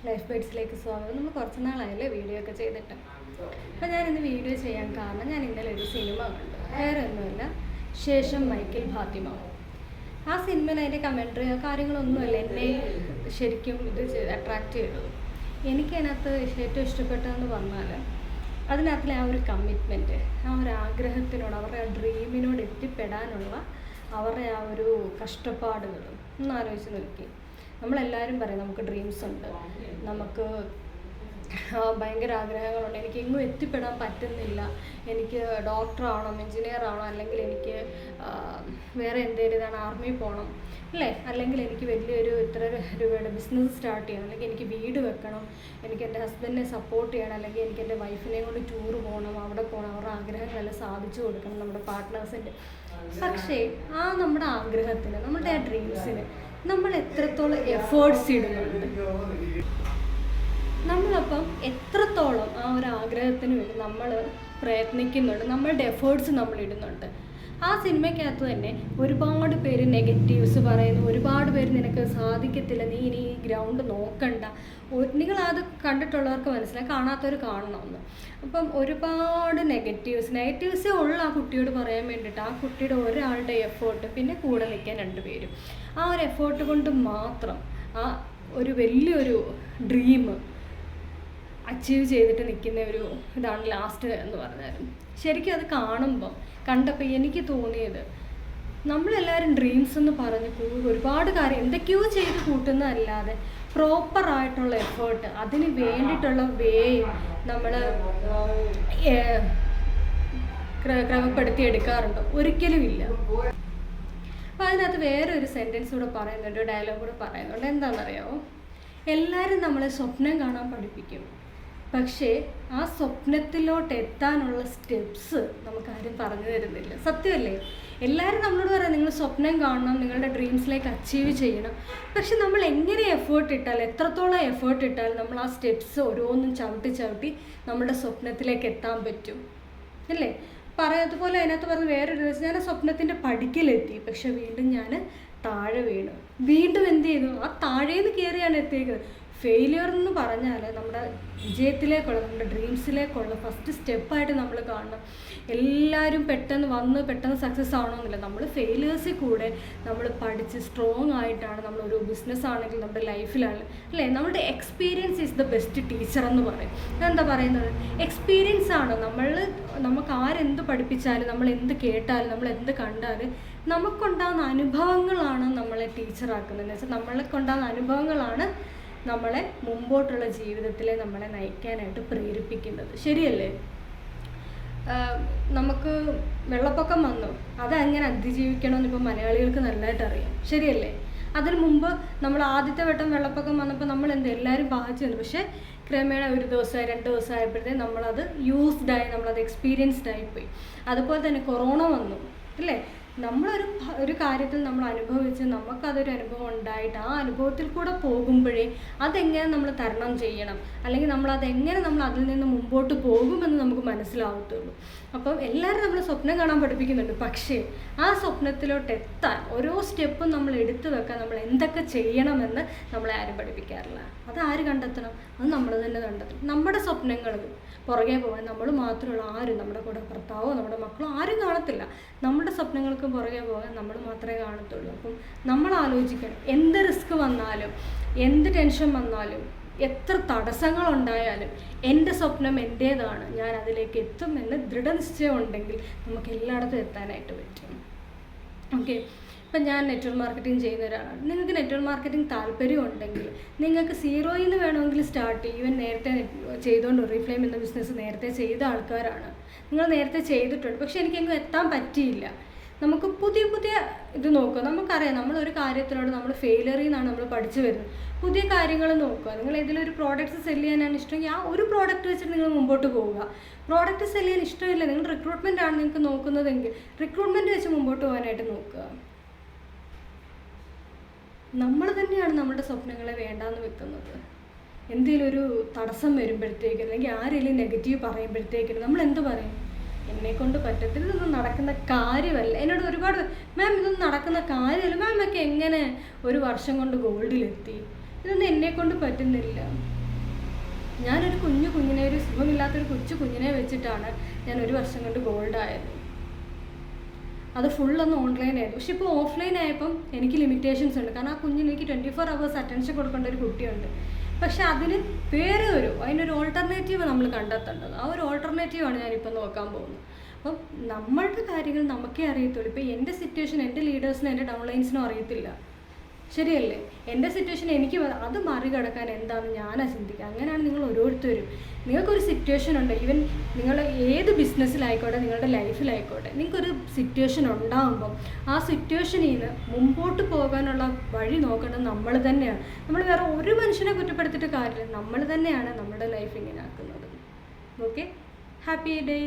Life ബൈറ്റ്സിലേക്ക് സ്വാഗതം. നമ്മൾ കുറച്ച് നാളായല്ലേ വീഡിയോ ഒക്കെ ചെയ്തിട്ട്. അപ്പോൾ ഞാനിന്ന് വീഡിയോ ചെയ്യാൻ കാരണം ഞാൻ ഇന്നലെ ഒരു സിനിമ കണ്ടു. വേറെ ഒന്നുമില്ല, ശേഷം മൈക്കിൾ ഫാത്തിമ. ആ സിനിമയിൽ അതിൻ്റെ കമൻട്രിയോ കാര്യങ്ങളൊന്നുമല്ല എന്നെ ശരിക്കും ഇത് അട്രാക്റ്റ് ചെയ്തത്. എനിക്കതിനകത്ത് ഏറ്റവും ഇഷ്ടപ്പെട്ടതെന്ന് പറഞ്ഞാൽ അതിനകത്തിലെ ആ ഒരു കമ്മിറ്റ്മെൻറ്റ്, ആ ഒരു ആഗ്രഹത്തിനോട്, അവരുടെ ആ ഡ്രീമിനോട് എത്തിപ്പെടാനുള്ള അവരുടെ ആ ഒരു കഷ്ടപ്പാടുകൾ ഒന്ന് ആലോചിച്ച് നോക്കി. നമ്മളെല്ലാവരും പറയും നമുക്ക് ഡ്രീംസ് ഉണ്ട്, നമുക്ക് ഭയങ്കര ആഗ്രഹങ്ങളുണ്ട്, എനിക്ക് എങ്ങും എത്തിപ്പെടാൻ പറ്റുന്നില്ല, എനിക്ക് ഡോക്ടറാവണം, എൻജിനീയർ ആവണം, അല്ലെങ്കിൽ എനിക്ക് വേറെ എന്തെങ്കിലും ഇതാണ് ആർമി പോകണം അല്ലേ, അല്ലെങ്കിൽ എനിക്ക് വലിയൊരു ഇത്ര രൂപയുടെ ബിസിനസ് സ്റ്റാർട്ട് ചെയ്യണം, അല്ലെങ്കിൽ എനിക്ക് വീട് വെക്കണം, എനിക്ക് എൻ്റെ ഹസ്ബൻഡിനെ സപ്പോർട്ട് ചെയ്യണം, അല്ലെങ്കിൽ എനിക്ക് എൻ്റെ വൈഫിനെ കൊണ്ട് ടൂർ പോകണം, അവിടെ പോകണം, അവരുടെ ആഗ്രഹങ്ങളെല്ലാം സാധിച്ചു കൊടുക്കണം നമ്മുടെ പാർട്ട്നേഴ്സിൻ്റെ. പക്ഷേ ആ നമ്മുടെ ആഗ്രഹത്തിന്, നമ്മുടെ ആ ഡ്രീംസിന് നമ്മൾ എത്രത്തോളം എഫേർട്സ് ഇടുന്നുണ്ട്, നമ്മളപ്പം എത്രത്തോളം ആ ഒരു ആഗ്രഹത്തിന് വേണ്ടി നമ്മൾ പ്രയത്നിക്കുന്നുണ്ട്, നമ്മളുടെ എഫേർട്സ് നമ്മൾ ഇടുന്നുണ്ട്. ആ സിനിമയ്ക്കകത്ത് തന്നെ ഒരുപാട് പേര് നെഗറ്റീവ്സ് പറയുന്നു, ഒരുപാട് പേര് നിനക്ക് സാധിക്കത്തില്ല, നീ ഇനി ഈ ഗ്രൗണ്ട് നോക്കണ്ട. നിങ്ങളത് കണ്ടിട്ടുള്ളവർക്ക് മനസ്സിലായി, കാണാത്തവർ കാണണമെന്ന്. അപ്പം ഒരുപാട് നെഗറ്റീവ്സേ ഉള്ള ആ കുട്ടിയോട് പറയാൻ വേണ്ടിയിട്ട്, ആ കുട്ടിയുടെ ഒരാളുടെ എഫേർട്ട്, പിന്നെ കൂടെ നിൽക്കാൻ രണ്ടുപേരും, ആ ഒരു എഫേർട്ട് കൊണ്ട് മാത്രം ആ ഒരു വലിയൊരു ഡ്രീം അച്ചീവ് ചെയ്തിട്ട് നിൽക്കുന്ന ഒരു ഇതാണ് ലാസ്റ്റ് എന്ന് പറഞ്ഞാലും. ശരിക്കും അത് കണ്ടപ്പോൾ എനിക്ക് തോന്നിയത്, നമ്മളെല്ലാവരും ഡ്രീംസ് എന്ന് പറഞ്ഞ് ഒരുപാട് കാര്യം എന്തൊക്കെയോ ചെയ്ത് കൂട്ടുന്നതല്ലാതെ പ്രോപ്പറായിട്ടുള്ള എഫേർട്ട്, അതിന് വേണ്ടിയിട്ടുള്ള വേയും നമ്മൾ ക്രമപ്പെടുത്തി എടുക്കാറുണ്ടോ? ഒരിക്കലും ഇല്ല. അപ്പോൾ അതിനകത്ത് വേറൊരു സെൻറ്റൻസ് കൂടെ പറയുന്നുണ്ട്, ഒരു ഡയലോഗ് കൂടെ പറയുന്നുണ്ട്. എന്താണെന്നറിയാമോ? എല്ലാവരും നമ്മളെ സ്വപ്നം കാണാൻ പഠിപ്പിക്കും, പക്ഷേ ആ സ്വപ്നത്തിലോട്ട് എത്താനുള്ള സ്റ്റെപ്സ് നമുക്കാരും പറഞ്ഞു തരുന്നില്ല. സത്യമല്ലേ? എല്ലാവരും നമ്മളോട് പറയാം നിങ്ങൾ സ്വപ്നം കാണണം, നിങ്ങളുടെ ഡ്രീംസിലേക്ക് അച്ചീവ് ചെയ്യണം. പക്ഷെ നമ്മൾ എങ്ങനെ എഫേർട്ട് ഇട്ടാൽ, എത്രത്തോളം എഫേർട്ട് ഇട്ടാൽ നമ്മൾ ആ സ്റ്റെപ്സ് ഓരോന്നും ചവിട്ടി നമ്മുടെ സ്വപ്നത്തിലേക്ക് എത്താൻ പറ്റും അല്ലേ? അതുപോലെ അതിനകത്ത് പറഞ്ഞ് വേറൊരു ദിവസം ഞാൻ സ്വപ്നത്തിൻ്റെ പടിക്കലെത്തി, പക്ഷെ വീണ്ടും ഞാൻ താഴെ വീണു. വീണ്ടും എന്ത് ചെയ്തു? ആ താഴേന്ന് കയറിയാണ് എത്തിയേക്കുന്നത്. ഫെയിലിയർ എന്ന് പറഞ്ഞാൽ നമ്മുടെ വിജയത്തിലേക്കുള്ള, നമ്മുടെ ഡ്രീംസിലേക്കുള്ള ഫസ്റ്റ് സ്റ്റെപ്പായിട്ട് നമ്മൾ കാണണം. എല്ലാവരും പെട്ടെന്ന് സക്സസ് ആവണമെന്നില്ല. നമ്മൾ ഫെയിലിയേഴ്സിൽ കൂടെ നമ്മൾ പഠിച്ച് സ്ട്രോങ് ആയിട്ടാണ് നമ്മളൊരു ബിസിനസ് ആണെങ്കിൽ നമ്മുടെ ലൈഫിലാണ് അല്ലേ, നമ്മുടെ experience is the best teacher എന്ന് പറയും. എന്താ പറയുന്നത്? എക്സ്പീരിയൻസ് ആണ്. നമുക്ക് ആരെന്ത് പഠിപ്പിച്ചാലും, നമ്മൾ എന്ത് കേട്ടാലും, നമ്മൾ എന്ത് കണ്ടാലും നമുക്കുണ്ടാകുന്ന അനുഭവങ്ങളാണ് നമ്മളെ ടീച്ചറാക്കുന്നത്. എന്ന് വെച്ചാൽ നമ്മൾക്കുണ്ടാകുന്ന അനുഭവങ്ങളാണ് നമ്മളെ മുമ്പോട്ടുള്ള ജീവിതത്തിലെ നമ്മളെ നയിക്കാനായിട്ട് പ്രേരിപ്പിക്കുന്നത്. ശരിയല്ലേ? നമുക്ക് വെള്ളപ്പൊക്കം വന്നു, അതെങ്ങനെ അതിജീവിക്കണമെന്ന് ഇപ്പോൾ മലയാളികൾക്ക് നല്ലതായിട്ട് അറിയാം. ശരിയല്ലേ? അതിന് മുമ്പ് നമ്മൾ ആദ്യത്തെ വട്ടം വെള്ളപ്പൊക്കം വന്നപ്പോൾ നമ്മൾ എല്ലാവരും ബാധിച്ചു വന്നു. പക്ഷേ ക്രമേണ ഒരു ദിവസം 2 ദിവസം ആയപ്പോഴത്തേക്കും നമ്മളത് യൂസ്ഡായി, നമ്മളത് എക്സ്പീരിയൻസ്ഡ് ആയിപ്പോയി. അതുപോലെ തന്നെ കൊറോണ വന്നു അല്ലേ? ഒരു കാര്യത്തിൽ നമ്മൾ അനുഭവിച്ച് നമുക്കതൊരു അനുഭവം ഉണ്ടായിട്ട് ആ അനുഭവത്തിൽ കൂടെ പോകുമ്പോഴേ അതെങ്ങനെ നമ്മൾ തരണം ചെയ്യണം, അല്ലെങ്കിൽ നമ്മൾ അതിൽ നിന്ന് മുമ്പോട്ട് പോകുമെന്ന് നമുക്ക് മനസ്സിലാവത്തുള്ളൂ. അപ്പം എല്ലാവരും നമ്മൾ സ്വപ്നം കാണാൻ പഠിപ്പിക്കുന്നുണ്ട്, പക്ഷേ ആ സ്വപ്നത്തിലോട്ട് എത്താൻ ഓരോ സ്റ്റെപ്പും നമ്മൾ എടുത്തു വെക്കാൻ നമ്മൾ എന്തൊക്കെ ചെയ്യണമെന്ന് നമ്മളെ ആരും പഠിപ്പിക്കാറില്ല. അത് ആര് കണ്ടെത്തണം? അത് നമ്മൾ തന്നെ കണ്ടെത്തണം. നമ്മുടെ സ്വപ്നങ്ങൾക്ക് പുറകെ പോകാൻ നമ്മൾ മാത്രമുള്ള ആരും, നമ്മുടെ കൂടെ ഭർത്താവോ നമ്മുടെ മക്കളോ ആരും കാണത്തില്ല. നമ്മുടെ സ്വപ്നങ്ങൾക്ക് പുറകെ പോകാൻ നമ്മൾ മാത്രമേ കാണത്തുള്ളൂ. അപ്പം നമ്മൾ ആലോചിക്കണം, എന്ത് റിസ്ക് വന്നാലും, എന്ത് ടെൻഷൻ വന്നാലും, എത്ര തടസ്സങ്ങളുണ്ടായാലും എൻ്റെ സ്വപ്നം എൻ്റേതാണ്, ഞാൻ അതിലേക്ക് എത്തുമെന്ന് ദൃഢനിശ്ചയം ഉണ്ടെങ്കിൽ നമുക്ക് എല്ലായിടത്തും എത്താനായിട്ട് പറ്റും. ഓക്കെ, ഇപ്പം ഞാൻ നെറ്റ്വർക്ക് മാർക്കറ്റിംഗ് ചെയ്യുന്ന ഒരാളാണ്. നിങ്ങൾക്ക് നെറ്റ്വർക്ക് മാർക്കറ്റിംഗ് താല്പര്യം ഉണ്ടെങ്കിൽ നിങ്ങൾക്ക് 0യിൽ നിന്ന് വേണമെങ്കിൽ സ്റ്റാർട്ട് ചെയ്യും. ഇവൻ നേരത്തെ ചെയ്തുകൊണ്ട് റീഫ്ലെയിം എന്ന ബിസിനസ് നേരത്തെ ചെയ്ത ആൾക്കാരാണ്, നിങ്ങൾ നേരത്തെ ചെയ്തിട്ടുണ്ട്. പക്ഷേ എനിക്കെങ്ങും എത്താൻ പറ്റിയില്ല. നമുക്ക് പുതിയ ഇത് നോക്കുക. നമുക്കറിയാം നമ്മളൊരു കാര്യത്തിനോട് നമ്മൾ ഫെയിലിയറിൽ നിന്നാണ് നമ്മൾ പഠിച്ചു വരുന്നത്. പുതിയ കാര്യങ്ങൾ നോക്കുക. നിങ്ങൾ ഏതെങ്കിലും ഒരു പ്രോഡക്റ്റ് സെല് ചെയ്യാനാണ് ഇഷ്ടമെങ്കിൽ ആ ഒരു പ്രോഡക്റ്റ് വെച്ചിട്ട് നിങ്ങൾ മുമ്പോട്ട് പോവുക. പ്രോഡക്റ്റ് സെല് ചെയ്യാൻ ഇഷ്ടമില്ല, നിങ്ങൾ റിക്രൂട്ട്മെൻ്റ് ആണ് നിങ്ങൾക്ക് നോക്കുന്നതെങ്കിൽ റിക്രൂട്ട്മെൻറ്റ് വെച്ച് മുമ്പോട്ട് പോകാനായിട്ട് നോക്കുക. നമ്മൾ തന്നെയാണ് നമ്മുടെ സ്വപ്നങ്ങളെ വേണ്ടാന്ന് വെക്കുന്നത്. എന്തെങ്കിലും ഒരു തടസ്സം വരുമ്പോഴത്തേക്കും, അല്ലെങ്കിൽ ആരെങ്കിലും നെഗറ്റീവ് പറയുമ്പോഴത്തേക്കും നമ്മൾ എന്ത് പറയും? എന്നെക്കൊണ്ട് പറ്റത്തില്ല, ഇതൊന്നും നടക്കുന്ന കാര്യമല്ല. എന്നോട് ഒരുപാട് മാം ഇതൊന്നും നടക്കുന്ന കാര്യമല്ല, മാമൊക്കെ എങ്ങനെ 1 വർഷം കൊണ്ട് ഗോൾഡിലെത്തി, ഇതൊന്നും എന്നെക്കൊണ്ട് പറ്റുന്നില്ല. ഞാനൊരു കുഞ്ഞിനെ, ഒരു സുഖമില്ലാത്തൊരു കുഞ്ഞിനെ വെച്ചിട്ടാണ് ഞാൻ 1 വർഷം കൊണ്ട് ഗോൾഡായത്. അത് ഫുള്ളൊന്ന് ഓൺലൈനായിരുന്നു. പക്ഷെ ഇപ്പോൾ ഓഫ്ലൈൻ ആയപ്പം എനിക്ക് ലിമിറ്റേഷൻസ് ഉണ്ട്. കാരണം ആ കുഞ്ഞിന് എനിക്ക് 24 hours അറ്റൻഷൻ കൊടുക്കേണ്ട ഒരു കുട്ടിയുണ്ട്. പക്ഷെ അതിന് അതിനൊരു ഓൾട്ടർനേറ്റീവ് നമ്മൾ കണ്ടെത്തേണ്ടത്. ആ ഒരു ഓൾട്ടർനേറ്റീവാണ് ഞാനിപ്പോൾ നോക്കാൻ പോകുന്നത്. അപ്പം നമ്മളുടെ കാര്യങ്ങൾ നമുക്കേ അറിയത്തുള്ളൂ. ഇപ്പോൾ എൻ്റെ സിറ്റുവേഷൻ എൻ്റെ ലീഡേഴ്സിനും എൻ്റെ ഡൗൺലൈൻസിനും അറിയത്തില്ല, ശരിയല്ലേ? എൻ്റെ സിറ്റുവേഷൻ എനിക്ക് അത് മറികടക്കാൻ എന്താണെന്ന് ഞാനാണ് ചിന്തിക്കുക. അങ്ങനെയാണ് നിങ്ങൾ ഓരോരുത്തരും. നിങ്ങൾക്കൊരു സിറ്റുവേഷൻ ഉണ്ട്, ഈവൻ നിങ്ങൾ ഏത് ബിസിനസ്സിലായിക്കോട്ടെ, നിങ്ങളുടെ ലൈഫിലായിക്കോട്ടെ, നിങ്ങൾക്കൊരു സിറ്റുവേഷൻ ഉണ്ടാകുമ്പം ആ സിറ്റുവേഷനിൽ നിന്ന് മുമ്പോട്ട് പോകാനുള്ള വഴി നോക്കേണ്ടത് നമ്മൾ തന്നെയാണ്. നമ്മൾ വേറെ ഒരു മനുഷ്യനെ കുറ്റപ്പെടുത്തിയിട്ട് കാര്യമില്ല. നമ്മൾ തന്നെയാണ് നമ്മുടെ ലൈഫ് ഇങ്ങനെ ആക്കുന്നത്. Okay, happy day.